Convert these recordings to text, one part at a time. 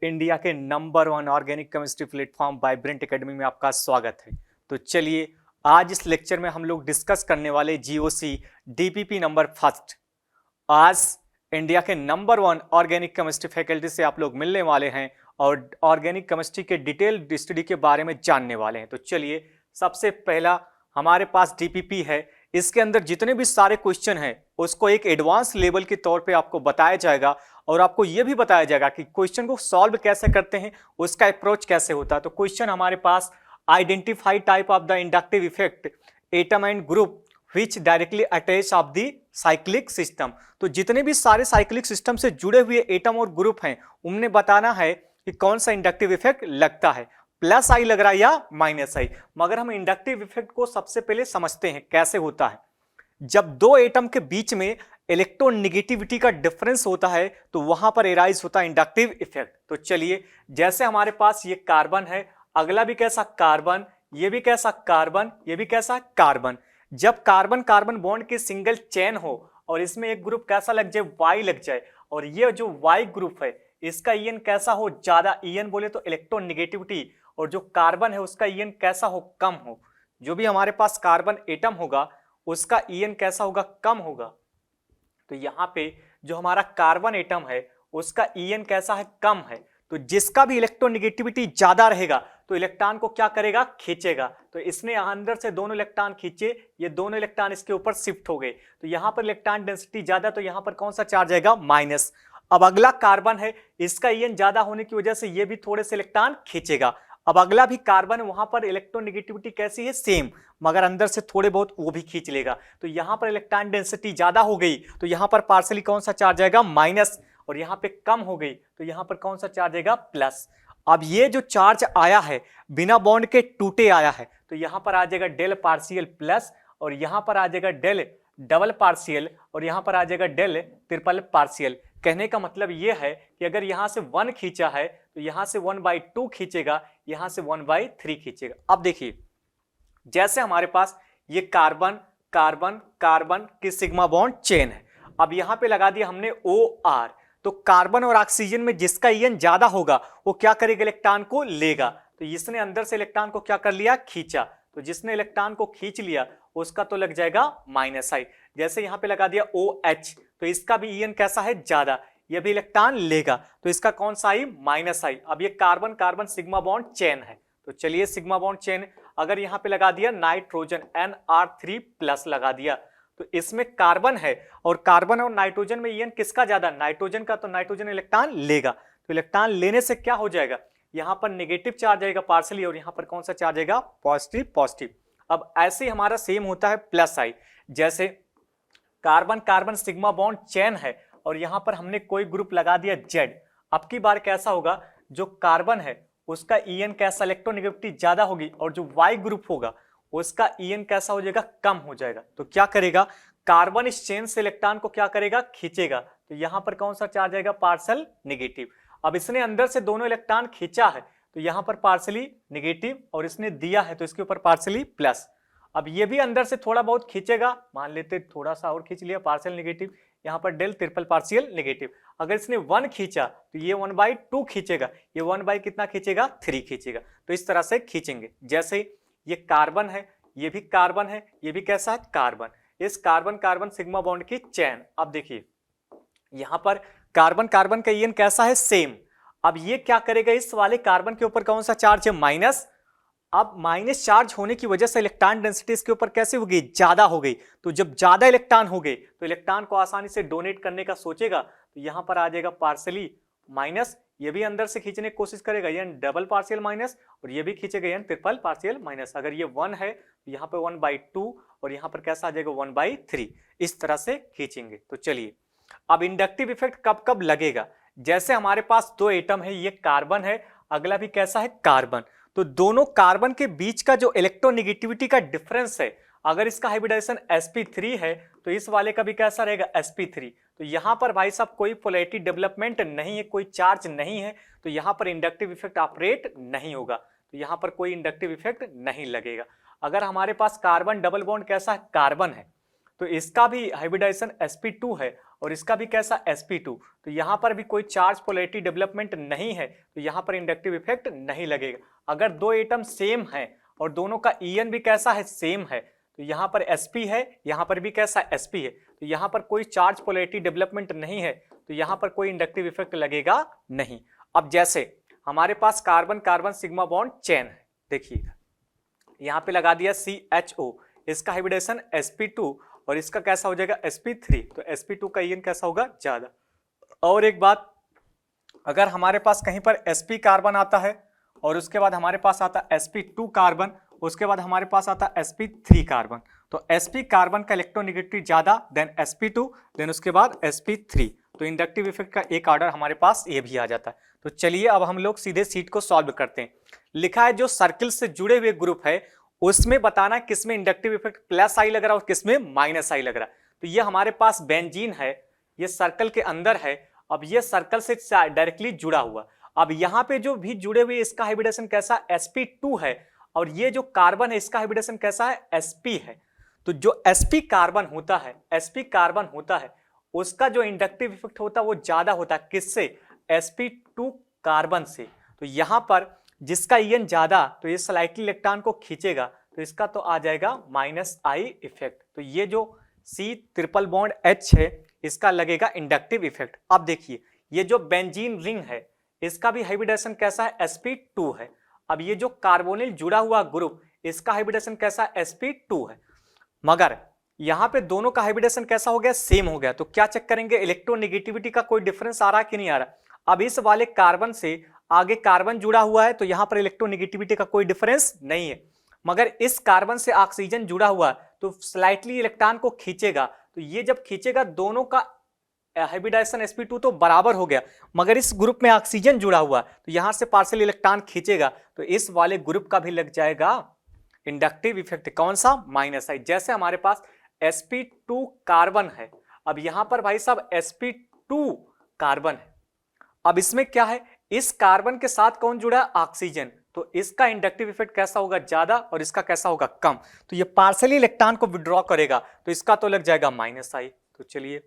India के number 1 organic chemistry platform vibrant academy में आपका स्वागत है। तो चलिए आज इस लेक्चर में हम लोग डिस्कस करने वाले जीओसी डीपीपी नंबर फर्स्ट। आज इंडिया के नंबर 1 ऑर्गेनिक केमिस्ट्री फैकल्टी से आप लोग मिलने वाले हैं और ऑर्गेनिक केमिस्ट्री के डिटेल स्टडी के बारे में जानने वाले हैं। तो चलिए सबसे पहला हमारे पास डीपीपी है। इसके अंदर जितने भी सारे क्वेश्चन हैं उसको एक एडवांस लेवल के तौर पे आपको बताया जाएगा और आपको यह भी बताया जाएगा कि क्वेश्चन को सॉल्व कैसे करते हैं, उसका अप्रोच कैसे होता है। तो क्वेश्चन हमारे पास identify type of the inductive effect atom and group which directly attach of the cyclic system. तो जितने भी सारे साइक्लिक सिस्टम से जुड़े हुए एटम और ग्रुप हैं उन्हें बताना है कि कौन सा इंडक्टिव इफेक्ट लगता है, प्लस आई लग रहा है या माइनस आई। मगर हम इंडक्टिव इफेक्ट को सबसे पहले समझते हैं कैसे होता है। जब दो एटम के बीच में इलेक्ट्रोनेगेटिविटी का डिफरेंस होता है तो वहां पर एराइज होता है इंडक्टिव इफेक्ट। तो चलिए जैसे हमारे पास ये कार्बन है, अगला भी कैसा कार्बन, ये भी कैसा कार्बन, ये भी कैसा कार्बन। जब कार्बन कार्बन बॉन्ड के सिंगल चेन हो और इसमें एक ग्रुप कैसा लग जाए, वाई लग जाए, और ये जो वाई ग्रुप है इसका ईएन कैसा हो, ज्यादा ईएन बोले तो इलेक्ट्रोनेगेटिविटी, और जो कार्बन है उसका ईएन कैसा हो, कम हो। जो भी हमारे पास कार्बन एटम होगा उसका ईएन कैसा होगा, कम होगा। तो यहां पे जो हमारा कार्बन एटम है उसका ईएन कैसा है, कम है। तो जिसका भी इलेक्ट्रोनेगेटिविटी ज्यादा रहेगा तो इलेक्ट्रॉन को क्या करेगा, खींचेगा। तो इसने अंदर से दोनों इलेक्ट्रॉन खींचे, ये दोनों इलेक्ट्रॉन इसके ऊपर शिफ्ट हो गए। तो यहां पर इलेक्ट्रॉन डेंसिटी ज्यादा, तो यहां पर कौन सा चार्ज आएगा, माइनस। अब अगला कार्बन है, इसका ईएन ज्यादा होने की वजह से ये भी थोड़े से इलेक्ट्रॉन खींचेगा। अब अगला भी कार्बन है, वहां पर इलेक्ट्रोनेगेटिविटी कैसी है, सेम, मगर अंदर से थोड़े बहुत वो भी खींच लेगा। तो यहां पर इलेक्ट्रॉन डेंसिटी ज्यादा हो गई तो यहां पर पार्सली कौन सा चार्ज आएगा, माइनस, और यहां पे कम हो गई तो यहां पर कौन सा चार्ज आएगा, प्लस। अब ये जो चार्ज आया है बिना बॉन्ड के टूटे आया है तो यहां पर आ जाएगा डेल पार्शियल प्लस, और यहां पर आ जाएगा डेल डबल पार्शियल, और यहां पर आ जाएगा डेल ट्रिपल पार्शियल। कहने का मतलब यह है कि अगर यहां से 1 खींचा है तो यहां से 1/2 खींचेगा, यहां से 1/3 खींचेगा। अब देखिए जैसे हमारे पास ये कार्बन कार्बन कार्बन की सिग्मा बॉन्ड चेन है, अब यहां पे लगा दिया हमने OR। तो कार्बन और ऑक्सीजन में जिसका ईएन ज्यादा होगा वो क्या करेगा, इलेक्ट्रॉन को लेगा। तो इसने अंदर से इलेक्ट्रॉन को क्या कर लिया, खींचा। तो जिसने इलेक्ट्रॉन को खींच लिया उसका तो लग जाएगा माइनस आई। जैसे यहां पे लगा दिया OH, तो इसका भी ईएन कैसा है, ज्यादा, ये भी इलेक्ट्रॉन लेगा, तो इसका कौन सा आई, माइनस आई। अब ये carbon carbon sigma bond chain है, तो चलिए सिग्मा बॉन्ड चेन अगर यहां पे लगा दिया नाइट्रोजन NR3 प्लस लगा दिया, तो इसमें कार्बन है और कार्बन और नाइट्रोजन में ईएन किसका ज्यादा, नाइट्रोजन का, तो नाइट्रोजन इलेक्ट्रॉन लेगा। तो इलेक्ट्रॉन लेने से क्या हो जाएगा, यहां पर नेगेटिव चार्ज आएगा पार्सली, और यहां पर कौन सा चार्ज आएगा, पॉजिटिव पॉजिटिव। अब ऐसे ही हमारा सेम होता है प्लस आई। जैसे carbon carbon sigma bond chain है और यहां पर हमने कोई ग्रुप लगा दिया Z। अब की बार कैसा होगा, जो कार्बन है उसका ईएन कैसा, इलेक्ट्रोनेगेटिविटी ज्यादा होगी, और जो Y ग्रुप होगा उसका ईएन कैसा हो जाएगा, कम हो जाएगा। तो क्या करेगा, कार्बन इस चेन से इलेक्ट्रॉन को क्या करेगा, खींचेगा। तो यहां पर कौन सा चार्ज आएगा, पार्सल नेगेटिव। अब इसने अंदर से दोनों इलेक्ट्रॉन खींचा है तो यहां पर पार्सली नेगेटिव, और इसने दिया है तो इसके ऊपर पार्सली प्लस। अब ये भी अंदर से थोड़ा बहुत खींचेगा, मान लेते थोड़ा सा और खींच लिया, पार्शियल नेगेटिव, यहां पर डेल ट्रिपल पार्शियल नेगेटिव। अगर इसने 1 खींचा तो ये 1/2 खींचेगा, ये 1 कितना खींचेगा, 3 खींचेगा। तो इस तरह से खींचेंगे। जैसे ये कार्बन है, ये भी कार्बन है, ये भी कैसा है, कार्बन। इस कार्बन कार्बन सिग्मा बॉन्ड की चेन, अब देखिए यहां पर कार्बन कार्बन का ईएन कैसा है, सेम। अब ये क्या करेगा, इस वाले कार्बन के ऊपर कौन सा चार्ज है, माइनस। अब माइनस चार्ज होने की वजह से इलेक्ट्रॉन डेंसिटी इसके ऊपर कैसे हो गई, ज्यादा हो गई। तो जब ज्यादा इलेक्ट्रॉन हो गए तो इलेक्ट्रॉन को आसानी से डोनेट करने का सोचेगा, तो यहां पर आ जाएगा पार्सली माइनस, ये भी अंदर से खींचने की कोशिश करेगा, ये डबल पार्शियल माइनस, और ये भी खींचेगा ये ट्रिपल पार्शियल माइनस। अगर ये 1 है तो यहाँ पे 1/2, और यहाँ पर कैसा आ जाएगा, 1/3। इस तरह से खींचेंगे। तो चलिए अब इंडक्टिव इफेक्ट कब कब लगेगा। जैसे हमारे पास 2 एटम है, ये कार्बन है, अगला भी कैसा है, कार्बन। तो दोनों कार्बन के बीच का जो इलेक्ट्रोनेगेटिविटी का डिफरेंस है, अगर इसका हाइब्रिडाइजेशन sp3 है तो इस वाले का भी कैसा रहेगा, sp3। तो यहां पर भाई साहब कोई पोलैरिटी डेवलपमेंट नहीं है, कोई चार्ज नहीं है, तो यहां पर इंडक्टिव इफेक्ट ऑपरेट नहीं होगा, तो यहां पर कोई इंडक्टिव इफेक्ट नहीं लगेगा। अगर हमारे पास कार्बन डबल बॉन्ड कैसा है, कार्बन है, तो इसका भी हाइब्रिडाइजेशन sp2 है और इसका भी कैसा sp2, तो यहाँ पर भी कोई चार्ज पोलैरिटी डेवलपमेंट नहीं है, तो यहाँ पर इंडक्टिव इफेक्ट नहीं लगेगा। अगर दो एटम सेम है और दोनों का EN भी कैसा है, सेम है, तो यहाँ पर sp है, यहाँ पर भी कैसा sp है, तो यहाँ पर कोई चार्ज पोलैरिटी डेवलपमेंट नहीं है, तो यहाँ पर कोई इंडक्टिव इफेक्ट लगेगा नहीं। अब जैसे हमारे पास carbon carbon sigma bond chain है, देखिए यहाँ पे लगा दिया CHO, इसका हाइब्रिडेशन sp2 और इसका कैसा हो जाएगा sp3, तो sp2 का EN कैसा होगा, ज्यादा। और एक बात, अगर हमारे पास कहीं पर sp कार्बन आता है और उसके बाद हमारे पास आता sp2 कार्बन, उसके बाद हमारे पास आता sp3 कार्बन, तो sp कार्बन का इलेक्ट्रोनेगेटिविटी ज्यादा देन sp2 देन उसके बाद sp3, तो इंडक्टिव इफेक्ट का एक ऑर्डर हमारे पास ये भी आ जाता है। तो चलिए अब हम लोग सीधे सीट को सॉल्व करते हैं। लिखा है जो सर्किल से जुड़े हुए ग्रुप है उसमें बताना किसमें इंडक्टिव इफेक्ट प्लस आई लग रहा है और किसमें माइनस आई लग रहा है। तो ये हमारे पास बेंजीन है, ये सर्कल के अंदर है, अब ये सर्कल से डायरेक्टली जुड़ा हुआ। अब यहाँ पे जो भी जुड़े हुए इसका हाइब्रिडेशन कैसा sp2 है और ये जो कार्बन है इसका हाइब्रिडेशन कैसा है sp है। तो जो sp कार्बन होता है उसका जो इंडक्टिव इफेक्ट होता है वो ज्यादा होता है किससे, sp2 कार्बन से। तो यहां पर जिसका EN ज्यादा तो ये स्लाइटली इलेक्ट्रॉन को खींचेगा, तो इसका तो आ जाएगा -I इफेक्ट। तो ये जो C ट्रिपल बॉन्ड H है इसका लगेगा इंडक्टिव इफेक्ट। अब देखिए ये जो बेंजीन रिंग है इसका भी हाइब्रिडेशन कैसा है, sp2 है। अब ये जो कार्बोनिल जुड़ा हुआ ग्रुप इसका हाइब्रिडेशन कैसा है, sp2 है, मगर यहाँ पे दोनों का हाइब्रिडेशन कैसा हो गया, सेम हो गया। तो क्या चेक करेंगे इलेक्ट्रोनेगेटिविटी का कोई डिफरेंस आ रहा है कि नहीं आ रहा। अब इस वाले कार्बन से आगे कार्बन जुड़ा हुआ है तो यहाँ पर इलेक्ट्रोनेगेटिविटी का कोई डिफरेंस नहीं है, मगर इस कार्बन से ऑक्सीजन जुड़ा हुआ है तो स्लाइटली इलेक्ट्रॉन को खींचेगा। तो ये जब खींचेगा दोनों का हाइब्रिडाइजेशन sp2 तो बराबर हो गया, मगर इस ग्रुप में ऑक्सीजन जुड़ा हुआ तो यहां से पार्शियल इलेक्ट्रॉन खींचेगा तो इस वाले ग्रुप का भी लग जाएगा इंडक्टिव इफेक्ट, कौन सा, -I। जैसे हमारे पास sp2 कार्बन है, अब यहां पर भाई साहब sp2 कार्बन है, अब इसमें क्या है, इस कार्बन के साथ कौन जुड़ा है, ऑक्सीजन, तो इसका इंडक्टिव इफेक्ट कैसा होगा, ज्यादा, और इसका कैसा होगा, कम। तो ये पार्शियली इलेक्ट्रॉन को विड्रॉ करेगा तो इसका तो लग जाएगा -I। तो चलिए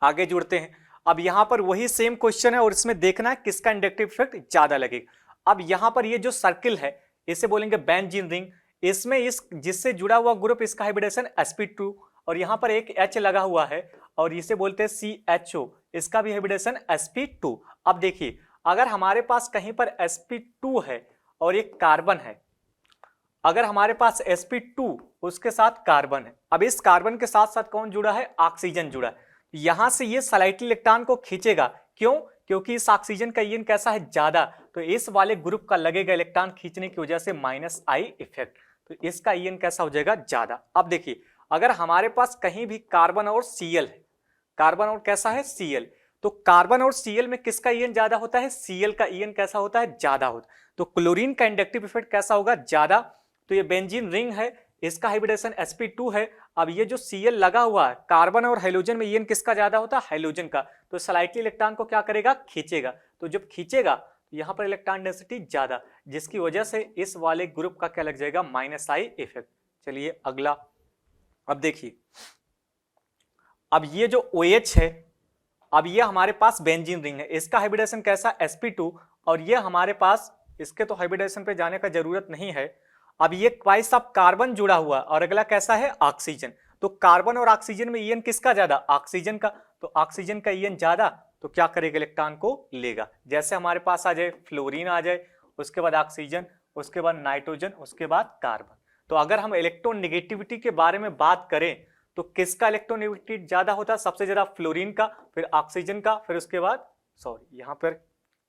आगे जुड़ते हैं। अब यहां पर वही सेम क्वेश्चन है और इसमें देखना है किसका इंडक्टिव इफेक्ट ज्यादा लगेगा। अब यहां पर ये जो सर्किल है इसे बोलेंगे बेंजीन रिंग, इसमें इस जिससे जुड़ा हुआ ग्रुप इसका हाइब्रिडेशन sp2 और यहां पर एक H लगा हुआ है और इसे बोलते हैं CHO, इसका भी हाइब्रिडेशन sp2। अब देखिए अगर हमारे पास कहीं पर sp2 है और एक कार्बन है, अगर हमारे पास sp2 उसके साथ कार्बन है, अब इस कार्बन के साथ साथ कौन जुड़ा है, ऑक्सीजन जुड़ा है, यहां से ये स्लाइटली इलेक्ट्रॉन को खींचेगा, क्यों, क्योंकि इस ऑक्सीजन का EN कैसा है, ज्यादा, तो इस वाले ग्रुप का लगेगा इलेक्ट्रॉन खींचने की वजह से -I इफेक्ट, तो इसका EN कैसा हो जाएगा, ज्यादा। अब देखिए अगर हमारे पास कहीं भी कार्बन और Cl है, कार्बन और कैसा है, Cl, तो कार्बन और Cl में किसका EN ज्यादा होता है, Cl का EN कैसा होता है, ज्यादा होता है, तो क्लोरीन का इंडक्टिव इफेक्ट कैसा होगा, ज्यादा। तो ये बेंजीन रिंग है, इसका हाइब्रिडेशन sp2 है। अब ये जो Cl लगा हुआ है कार्बन और हाइड्रोजन में EN किसका ज्यादा होता है, हाइड्रोजन का, तो स्लाइटली इलेक्ट्रॉन को क्या करेगा, खींचेगा, तो जब खींचेगा तो यहाँ पर इलेक्ट्रॉन डेंसिटी ज्यादा, जिसकी वजह से इस वाले ग्रुप का क्या लग जाएगा, -I इफेक्ट। चलिए अगला, अब देखिए अब ये जो OH है, अब ये हमारे पास बेंजीन रिंग है, इसका हाइब्रिडेशन कैसा, sp2, और ये हमारे पास, इसके तो हाइब्रिडेशन पे जाने का जरूरत नहीं है। अब ये भाई साहब कार्बन जुड़ा हुआ और अगला कैसा है, ऑक्सीजन, तो कार्बन और ऑक्सीजन में EN किसका ज्यादा, ऑक्सीजन का, तो ऑक्सीजन का EN ज्यादा, तो क्या करेगा, इलेक्ट्रॉन को लेगा। जैसे हमारे पास आ जाए फ्लोरीन आ जाए, उसके बाद ऑक्सीजन, उसके बाद नाइट्रोजन, उसके बाद कार्बन। तो अगर हम इलेक्ट्रोनेगेटिविटी के बारे में बात करें तो किसका इलेक्ट्रोनेगेटिविटी ज्यादा होता है, सबसे ज्यादा फ्लोरीन का, फिर ऑक्सीजन का, फिर उसके बाद, सॉरी यहाँ पर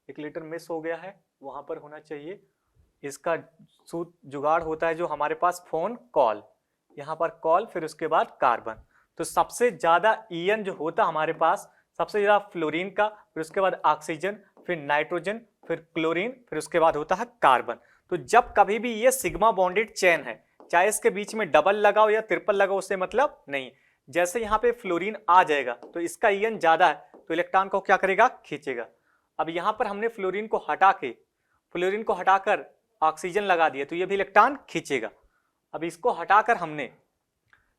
एक लेटर मिस हो गया है, वहां पर होना चाहिए, इसका जुगाड़ होता है जो हमारे पास फोन कॉल, यहाँ पर कॉल, फिर उसके बाद कार्बन। तो सबसे ज्यादा EN जो होता हमारे पास, सबसे ज्यादा फ्लोरीन का, फिर उसके बाद ऑक्सीजन, फिर नाइट्रोजन, फिर क्लोरीन, फिर उसके बाद होता है कार्बन। तो जब कभी भी ये सिग्मा बॉन्डेड चेन है, चाहे इसके बीच में डबल लगाओ या ट्रिपल लगाओ उससे मतलब नहीं, जैसे यहाँ पे फ्लोरीन आ जाएगा तो इसका EN ज्यादा है तो इलेक्ट्रॉन को क्या करेगा, खींचेगा। अब यहाँ पर हमने फ्लोरीन को हटाकर ऑक्सीजन लगा दिया तो ये भी इलेक्ट्रॉन खींचेगा। अब इसको हटाकर हमने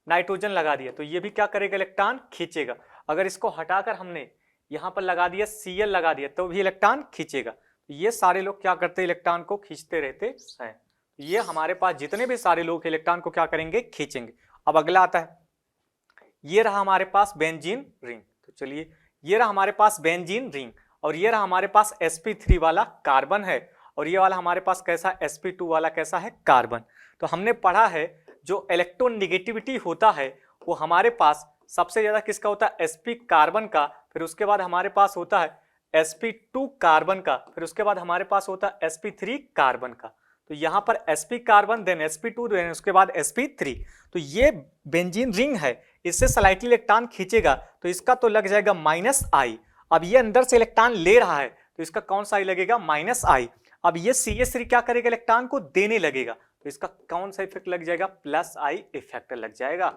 नाइट्रोजन लगा दिया तो ये भी क्या करेगा, इलेक्ट्रॉन खींचेगा। अगर इसको हटाकर हमने यहाँ पर लगा दिया Cl लगा दिया तो भी इलेक्ट्रॉन खींचेगा। ये सारे लोग क्या करते हैं, इलेक्ट्रॉन को खींचते रहते हैं। ये हमारे पास जितने भी सारे लोग इलेक्ट्रॉन को क्या करेंगे, खींचेंगे। अब अगला आता है, ये रहा हमारे पास बेंजीन रिंग। तो चलिए, ये रहा हमारे पास बेंजीन रिंग और ये रहा हमारे पास sp3 वाला कार्बन है और ये वाला हमारे पास कैसा sp2 वाला कैसा है, कार्बन। तो हमने पढ़ा है जो इलेक्ट्रोनेगेटिविटी होता है वो हमारे पास सबसे ज्यादा किसका होता है, sp कार्बन का, फिर उसके बाद हमारे पास होता है sp2 कार्बन का, फिर उसके बाद हमारे पास होता है sp3 कार्बन का। तो यहाँ पर sp carbon, then sp2, then उसके बाद sp3। तो ये बेंजीन रिंग है, इससे स्लाइटली इलेक्ट्रॉन खींचेगा तो इसका तो लग जाएगा -I। अब ये अंदर से इलेक्ट्रॉन ले रहा है तो इसका कौन सा I लगेगा, -I। अब ये CH3 क्या करेगा, इलेक्ट्रॉन को देने लगेगा तो इसका कौन सा इफेक्ट लग जाएगा, +I इफेक्ट लग जाएगा,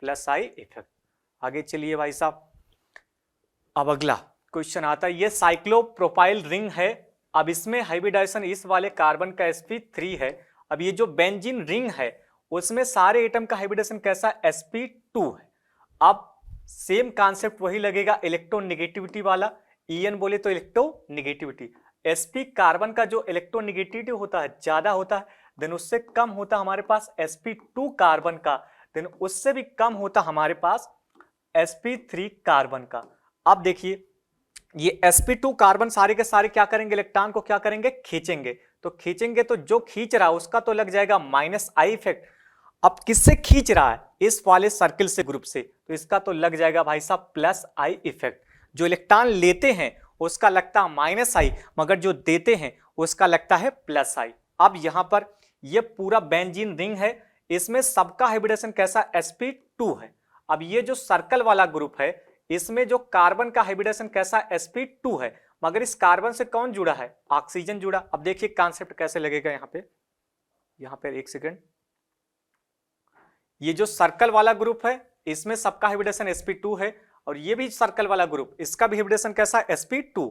+I इफेक्ट। आगे चलिए भाई साहब, अब अगला क्वेश्चन आता है, ये साइक्लोप्रोपाइल रिंग है। अब इसमें हाइब्रिडाइजेशन इस वाले कार्बन का sp3 है। अब ये जो बेंजीन रिंग है उसमें सारे एटम का हाइब्रिडेशन कैसा, sp2 है। अब सेम कॉन्सेप्ट वही लगेगा, इलेक्ट्रोनेगेटिविटी वाला, En बोले तो इलेक्ट्रोनेगेटिविटी। sp कार्बन का जो इलेक्ट्रोनेगेटिविटी होता है ज्यादा होता है, देन उससे कम होता हमारे पास sp2 कार्बन का, देन उससे भी कम होता हमारे पास sp3 कार्बन का। अब देखिए, ये sp2 कार्बन सारे के सारे क्या करेंगे, इलेक्ट्रॉन को क्या करेंगे, खींचेंगे। तो खींचेंगे तो जो खींच रहा है उसका तो लग जाएगा -I इफेक्ट। अब किससे खींच रहा है, इस वाले सर्किल से, ग्रुप से, तो इसका तो लग जाएगा भाई साहब +I इफेक्ट। जो इलेक्ट्रॉन लेते हैं उसका लगता है -I, मगर जो देते हैं उसका लगता है +I। अब यहां पर ये पूरा बेंजीन रिंग है, इसमें सबका हाइब्रिडेशन कैसा, sp2 है। अब ये जो सर्कल वाला ग्रुप है इसमें जो कार्बन का हाइब्रिडेशन कैसा, sp2 है, मगर इस कार्बन से कौन जुड़ा है, ऑक्सीजन जुड़ा। अब देखिए कॉन्सेप्ट कैसे लगेगा, यहाँ पे एक सेकेंड, ये जो सर्कल वाला ग्रुप है इसमें सबका हाइब्रिडेशन sp2 है और ये भी सर्कल वाला ग्रुप, इसका भी हाइब्रिडेशन कैसा, sp2।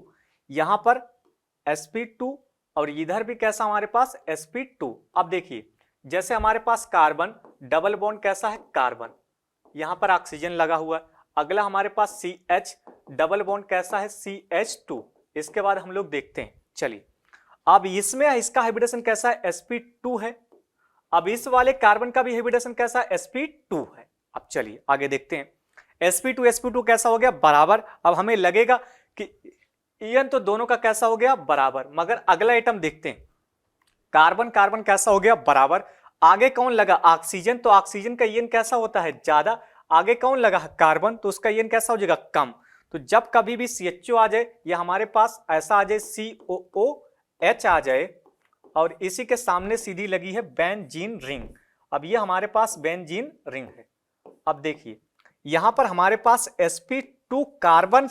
यहां पर sp2 और इधर भी कैसा हमारे पास sp2। अब देखिए, जैसे हमारे पास कार्बन डबल बॉन्ड कैसा है, कार्बन, यहां पर ऑक्सीजन लगा हुआ है। अगला हमारे पास CH डबल बॉन्ड कैसा है, CH2। इसके बाद हम लोग देखते हैं, चलिए अब इसमें इसका हाइब्रिडेशन कैसा है, sp2 है। अब इस वाले कार्बन का भी हाइब्रिडेशन कैसा है, sp2 है। अब चलिए आगे देखते हैं, sp2 कैसा हो गया, बराबर। अब हमें लगेगा कि En तो दोनों का कैसा हो गया, बराबर, मगर अगला आइटम देखते हैं, कार्बन कार्बन कैसा हो गया, बराबर। आगे कौन लगा, ऑक्सीजन, तो ऑक्सीजन का En कैसा होता है, ज्यादा। आगे कौन लगा, कार्बन, तो उसका En कैसा हो जाएगा, कम। तो जब कभी भी CHO आ जाए या हमारे पास ऐसा आ जाए COOH आ जाए और इसी के सामने सीधी लगी है बेंजीन रिंग। अब ये हमारे पास बेंजीन रिंग है। अब देखिए, यहां पर हमारे पास sp2 कार्बन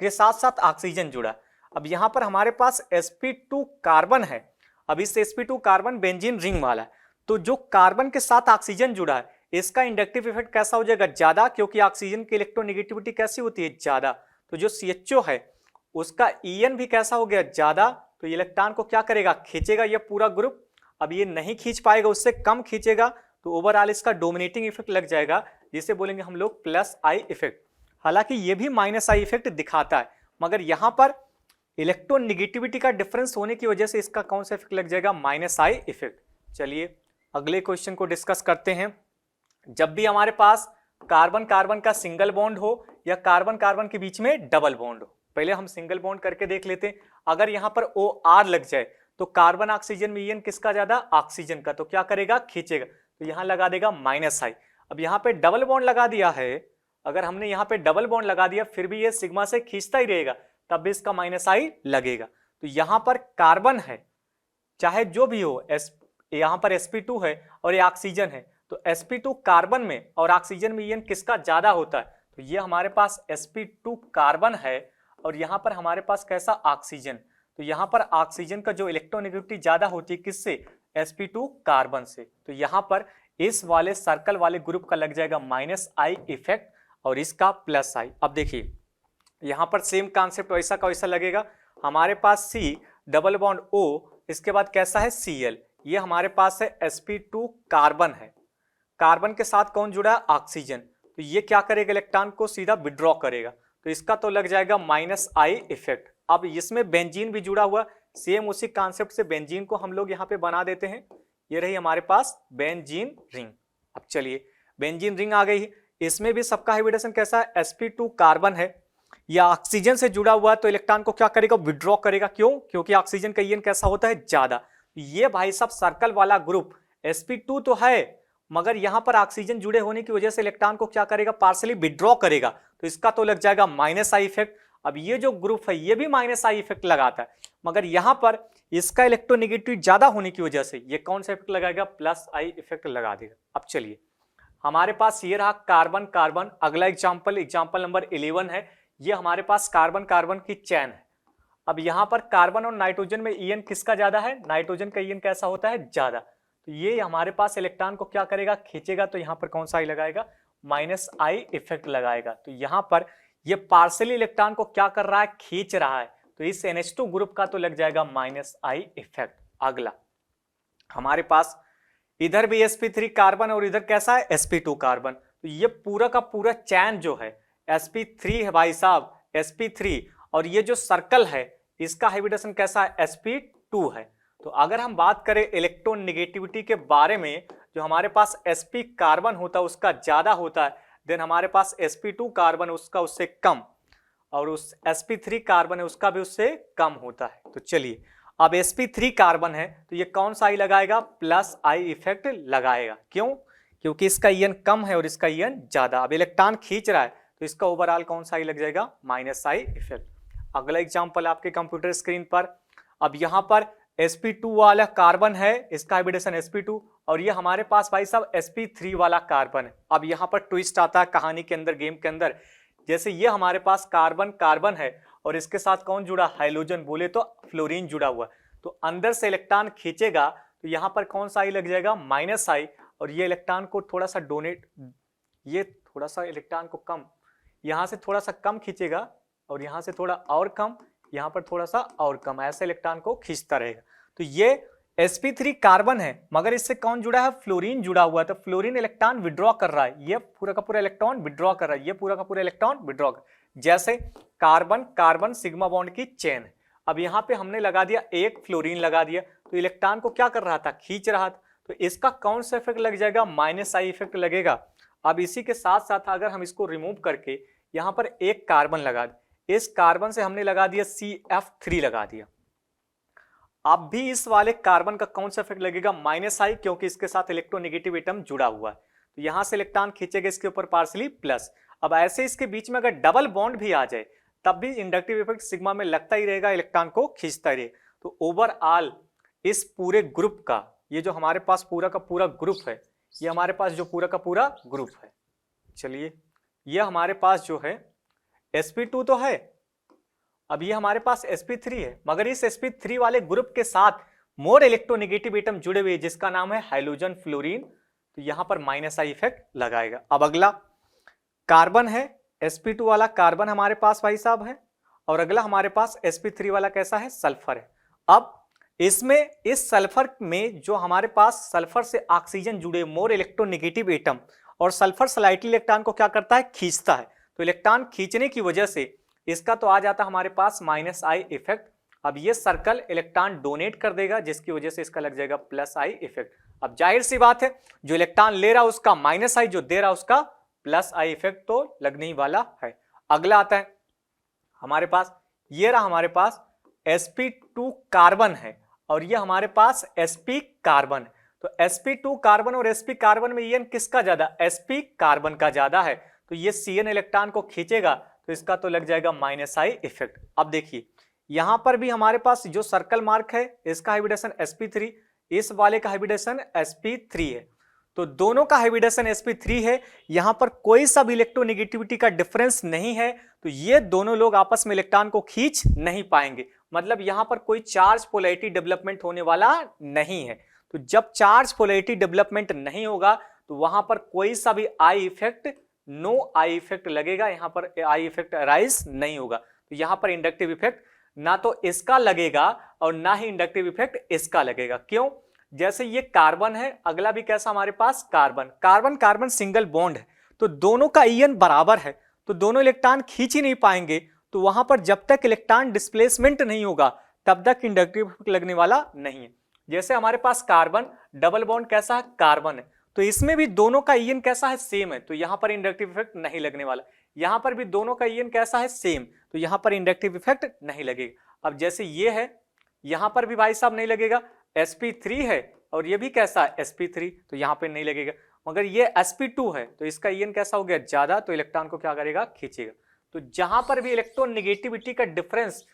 के साथ साथ ऑक्सीजन जुड़ा। अब यहां पर हमारे पास sp2 कार्बन है। अब इस sp2 कार्बन बेंजीन रिंग वाला है, तो जो कार्बन के साथ ऑक्सीजन जुड़ा है इसका इंडक्टिव इफेक्ट कैसा हो जाएगा, ज्यादा, क्योंकि ऑक्सीजन की इलेक्ट्रोनेगेटिविटी कैसी होती है, ज्यादा। तो जो CHO है उसका En भी कैसा हो गया, ज्यादा। तो इलेक्ट्रॉन को क्या करेगा, खींचेगा ये पूरा ग्रुप। अब ये नहीं खींच पाएगा, उससे कम खींचेगा, तो ओवरऑल इसका डोमिनेटिंग इफेक्ट लग जाएगा, जिसे बोलेंगे हम लोग +I इफेक्ट। हालांकि ये भी -I इफेक्ट दिखाता है, मगर यहां पर इलेक्ट्रोनेगेटिविटी का डिफरेंस होने की वजह से इसका कौन सा इफेक्ट लग जाएगा, -I इफेक्ट। चलिए अगले क्वेश्चन को डिस्कस करते हैं। जब भी हमारे पास कार्बन कार्बन का सिंगल बॉन्ड हो या कार्बन कार्बन के बीच में डबल बॉन्ड हो, पहले हम सिंगल बॉन्ड करके देख लेते हैं। अगर यहां पर OR लग जाए तो कार्बन ऑक्सीजन में En किसका ज्यादा, ऑक्सीजन का, तो क्या करेगा, खींचेगा। तो यहां लगा देगा -I। अब यहां पे डबल बॉन्ड लगा दिया है, अगर हमने यहां पे डबल बॉन्ड लगा दिया फिर भी ये सिग्मा से खींचता ही रहेगा, तब भी इसका -I लगेगा। तो यहां पर कार्बन है, चाहे जो भी हो, यहां पर sp2 है और ये ऑक्सीजन है, तो sp2 कार्बन में और ऑक्सीजन में En किसका ज्यादा होता है, तो ये हमारे पास sp2 कार्बन है और यहां पर हमारे पास कैसा, ऑक्सीजन। तो यहां पर ऑक्सीजन का जो इलेक्ट्रोनेगेटिविटी ज्यादा होती है किससे, sp2 कार्बन से। तो यहां पर इस वाले सर्कल वाले ग्रुप का लग जाएगा -I इफेक्ट और इसका +I। अब देखिए यहां पर सेम कॉन्सेप्ट वैसा का वैसा लगेगा। हमारे पास C डबल बॉन्ड O, इसके बाद कैसा है, Cl। ये हमारे पास है sp2 कार्बन है, कार्बन के साथ कौन जुड़ा है, ऑक्सीजन। तो ये क्या करेगा, इलेक्ट्रॉन को सीधा विड्रॉ करेगा, तो इसका तो लग जाएगा माइनस आई इफेक्ट। अब इसमें बेंजीन भी जुड़ा हुआ, सेम उसी कॉन्सेप्ट से बेंजीन को हम लोग यहाँ पे बना देते हैं। ये रही हमारे पास बेंजीन रिंग। अब चलिए बेंजीन रिंग आ गई है, इसमें भी सबका हाइब्रिडेशन कैसा है, sp2 कार्बन है, या ऑक्सीजन से जुड़ा हुआ है, तो इलेक्ट्रॉन को क्या करेगा, विड्रॉ करेगा। क्यों? क्योंकि ऑक्सीजन का ईएन कैसा होता है, ज्यादा। ये भाई साहब सर्कल वाला ग्रुप sp2 तो है, मगर यहां पर ऑक्सीजन जुड़े होने की वजह से इलेक्ट्रॉन को क्या करेगा, पार्सली विड्रॉ करेगा, तो इसका तो लग जाएगा माइनस आई इफेक्ट। अब ये जो ग्रुप है ये भी माइनस आई इफेक्ट लगाता है, मगर यहां पर इसका इलेक्ट्रोनेगेटिव ज्यादा होने की वजह से ये कौन सा इफेक्ट लगाएगा, प्लस आई इफेक्ट लगा देगा। अब चलिए हमारे पास ये रहा कार्बन कार्बन। अगला एग्जाम्पल नंबर 11 है। ये हमारे पास कार्बन कार्बन की चैन है। अब यहां पर कार्बन और नाइट्रोजन में ईएन किसका ज्यादा है, नाइट्रोजन का ईएन कैसा होता है, ज्यादा। तो ये हमारे पास इलेक्ट्रॉन को क्या करेगा, खींचेगा, तो यहां पर कौन सा आई लगाएगा, माइनस आई इफेक्ट लगाएगा। तो यहां पर ये पार्सली इलेक्ट्रॉन को क्या कर रहा है, खींच रहा है, तो इस NH2 ग्रुप का तो लग जाएगा माइनस आई इफेक्ट। अगला हमारे पास इधर भी sp3 कार्बन और इधर कैसा है, sp2 कार्बन। तो ये पूरा का पूरा चैन जो है sp3 है भाई साहब, sp3, और ये जो सर्कल है इसका हाइब्रिडेशन कैसा है, sp2 है। तो अगर हम बात करें इलेक्ट्रॉन नेगेटिविटी के बारे में, जो हमारे पास sp कार्बन होता है उसका ज्यादा होता है, देन हमारे पास sp2 कार्बन उसका उससे कम, और उस sp3 कार्बन है उसका भी उससे कम होता है। तो चलिए अब sp3 कार्बन है तो ये कौन सा आई लगाएगा, प्लस आई इफेक्ट लगाएगा। क्यों? क्योंकि इसका ईएन कम है और इसका ईएन ज्यादा। अब इलेक्ट्रॉन खींच रहा है तो इसका ओवरऑल कौन सा आई लग जाएगा, माइनस आई इफेक्ट। अगला एग्जांपल आपके कंप्यूटर स्क्रीन पर। अब यहां पर sp2 वाला कार्बन है, इसका हाइब्रिडेशन sp2, और ये हमारे पास भाई साहब sp3 वाला कार्बन है। अब यहां पर ट्विस्ट आता है कहानी के अंदर, गेम के अंदर। जैसे ये हमारे पास कार्बन कार्बन है और इसके साथ कौन जुड़ा, हाइड्रोजन, बोले तो फ्लोरीन जुड़ा हुआ, तो अंदर से इलेक्ट्रॉन खींचेगा तो यहां पर कौन सा आई लग जाएगा, माइनस आई, और ये इलेक्ट्रॉन को थोड़ा सा डोनेट, ये थोड़ा सा इलेक्ट्रॉन को कम, यहां से थोड़ा सा कम खींचेगा और यहां से थोड़ा और कम, यहां पर थोड़ा सा और कम, ऐसे इलेक्ट्रॉन को खींचता रहेगा। तो ये sp3 कार्बन है, मगर इससे कौन जुड़ा है, फ्लोरीन जुड़ा हुआ है, तो फ्लोरीन इलेक्ट्रॉन विड्रॉ कर रहा है, ये पूरा का पूरा इलेक्ट्रॉन विड्रॉ कर रहा है, ये पूरा का पूरा इलेक्ट्रॉन विड्रॉ कर, जैसे कार्बन कार्बन सिग्मा बॉन्ड की चेन है। अब यहाँ पे हमने लगा दिया एक फ्लोरीन लगा दिया, तो इलेक्ट्रॉन को क्या कर रहा था, खींच रहा था, तो इसका कौन सा इफेक्ट लग जाएगा, माइनस आई इफेक्ट लगेगा। अब इसी के साथ साथ अगर हम इसको रिमूव करके यहाँ पर एक कार्बन लगा दें, इस कार्बन से हमने लगा दिया CF3 लगा दिया, अब भी इस वाले कार्बन का कौन सा इफेक्ट लगेगा, माइनस आई, क्योंकि इसके साथ इलेक्ट्रोनेगेटिव एटम जुड़ा हुआ है, तो यहां से इलेक्ट्रॉन खींचेगा इसके ऊपर पार्सली प्लस। अब ऐसे इसके बीच में अगर डबल बॉन्ड भी आ जाए तब भी इंडक्टिव इफेक्ट सिग्मा में लगता ही रहेगा, इलेक्ट्रॉन को खींचता ही रहेगा। तो ओवरऑल इस पूरे ग्रुप का, ये जो हमारे पास पूरा का पूरा ग्रुप है, ये हमारे पास जो पूरा का पूरा ग्रुप है, चलिए ये हमारे पास जो है sp2 तो है, अब ये हमारे पास sp3 है, मगर इस sp3 वाले ग्रुप के साथ मोर इलेक्ट्रोनेगेटिव एटम जुड़े हुए जिसका नाम है हाइड्रोजन फ्लोरीन, तो यहां पर माइनस आई इफेक्ट लगाएगा। अब अगला कार्बन है, sp2 वाला कार्बन हमारे पास भाई साहब है, और अगला हमारे पास sp3 वाला कैसा है, सल्फर है। अब इसमें इस सल्फर में जो हमारे पास सल्फर से ऑक्सीजन जुड़े मोर इलेक्ट्रोनेगेटिव एटम, और सल्फर स्लाइटली इलेक्ट्रॉन को क्या करता है, खींचता है, तो इलेक्ट्रॉन खींचने की वजह से इसका तो आ जाता हमारे पास माइनस आई इफेक्ट। अब ये सर्कल इलेक्ट्रॉन डोनेट कर देगा जिसकी वजह से इसका लग जाएगा प्लस आई इफेक्ट। अब जाहिर सी बात है, जो इलेक्ट्रॉन ले रहा उसका माइनस आई, जो दे रहा उसका प्लस आई इफेक्ट तो लगने ही वाला है। अगला आता है हमारे पास, ये रहा हमारे पास sp2 कार्बन है और ये हमारे पास sp कार्बन है, तो sp2 कार्बन और sp कार्बन में ईएन किसका ज्यादा, sp कार्बन का ज्यादा है, तो ये cn इलेक्ट्रॉन को खींचेगा तो इसका तो लग जाएगा माइनस आई इफेक्ट। अब देखिए यहां पर भी हमारे पास जो सर्कल मार्क है इसका हाइब्रिडेशन sp3, इस वाले का हाइब्रिडेशन sp3 है, तो दोनों का हाइब्रिडेशन sp3 है, यहां पर कोई सा भी इलेक्ट्रोनेगेटिविटी का डिफरेंस नहीं है, तो ये दोनों लोग आपस में इलेक्ट्रॉन को खींच नहीं पाएंगे, मतलब यहां पर कोई चार्ज पोलैरिटी डेवलपमेंट होने वाला नहीं है। तो जब चार्ज पोलैरिटी डेवलपमेंट नहीं होगा तो वहां पर कोई सा भी I effect, no I effect लगेगा, यहां पर आई इफेक्ट अराइज नहीं होगा, तो यहां पर इंडक्टिव इफेक्ट ना तो इसका लगेगा और ना ही इंडक्टिव इफेक्ट इसका लगेगा। क्यों? जैसे ये कार्बन है, अगला भी कैसा हमारे पास carbon, carbon carbon single bond है, तो दोनों का ईएन बराबर है, तो दोनों इलेक्ट्रॉन खींच ही नहीं पाएंगे, तो वहां पर जब तक इलेक्ट्रॉन डिस्प्लेसमेंट नहीं होगा तब तक इंडक्टिव इफेक्ट लगने वाला नहीं है। जैसे हमारे पास कार्बन डबल बॉन्ड कैसा है, कार्बन है, तो इसमें भी दोनों का ईएन कैसा है, सेम है, तो यहां पर इंडक्टिव इफेक्ट नहीं लगने वाला। यहां पर भी दोनों का ईएन कैसा है, सेम, तो यहां पर इंडक्टिव इफेक्ट नहीं लगेगा। अब जैसे ये है, यहां पर भी भाई साहब नहीं लगेगा, sp3 है और ये भी कैसा है, sp3, तो यहां पर नहीं लगेगा। मगर ये sp2 है तो इसका ईएन कैसा हो गया, ज्यादा, तो इलेक्ट्रॉन को क्या करेगा, खींचेगा। तो जहां पर भी इलेक्ट्रॉन नेगेटिविटी का डिफरेंस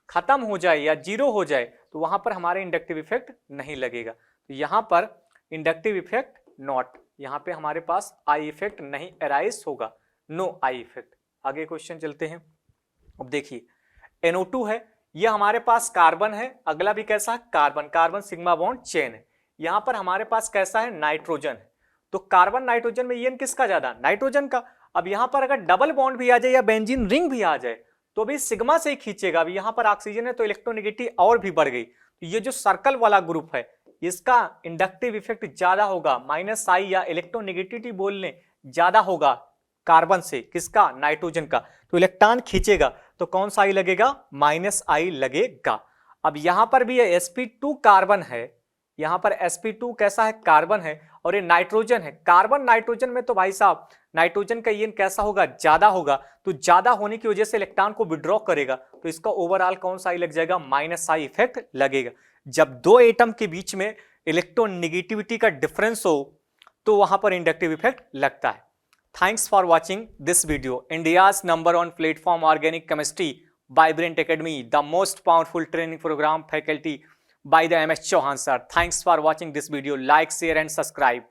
खत्म हो जाए या जीरो हो जाए तो वहां पर हमारे इंडक्टिव इफेक्ट नहीं लगेगा। तो यहां पर इंडक्टिव इफेक्ट नॉट, यहां पे हमारे पास आई इफेक्ट नहीं अराइज होगा, नो आई इफेक्ट। आगे क्वेश्चन चलते हैं। अब देखिए NO2 है, यह हमारे पास कार्बन है, अगला भी कैसा है, carbon, carbon sigma bond chain है। यहां पर हमारे पास कैसा है, नाइट्रोजन है, तो कार्बन नाइट्रोजन में ईएन किसका ज्यादा, नाइट्रोजन का। अब यहां पर अगर डबल बॉन्ड भी आ जाए या बेंजीन रिंग भी आ जाए तो भी सिग्मा से ही खींचेगा। अब यहां पर ऑक्सीजन है तो इलेक्ट्रोनेगेटिव और भी बढ़ गई, तो ये जो सर्कल वाला ग्रुप है इसका इंडक्टिव इफेक्ट ज्यादा होगा, -I या इलेक्ट्रोनेगेटिविटी बोलने ज्यादा होगा कार्बन से, किसका, नाइट्रोजन का, तो इलेक्ट्रॉन खींचेगा, तो कौन सा आई लगेगा, -I लगेगा। अब यहां पर भी ये sp2 कार्बन है, यहां पर sp2 कैसा है, कार्बन है, और ये नाइट्रोजन है। कार्बन नाइट्रोजन में तो भाई साहब नाइट्रोजन का ईएन कैसा होगा, ज्यादा होगा, तो ज्यादा होने की वजह से इलेक्ट्रॉन को विड्रॉ करेगा, तो इसका ओवरऑल कौन सा आई लग जाएगा, -I इफेक्ट लगेगा। जब दो एटम के बीच में इलेक्ट्रोनेगेटिविटी का डिफरेंस हो तो वहां पर इंडक्टिव इफेक्ट लगता है। Thanks for watching this video. India's number 1 platform organic chemistry vibrant academy, the most powerful training program faculty by the MS Chauhan sir. Thanks for watching this video. Like, share and subscribe.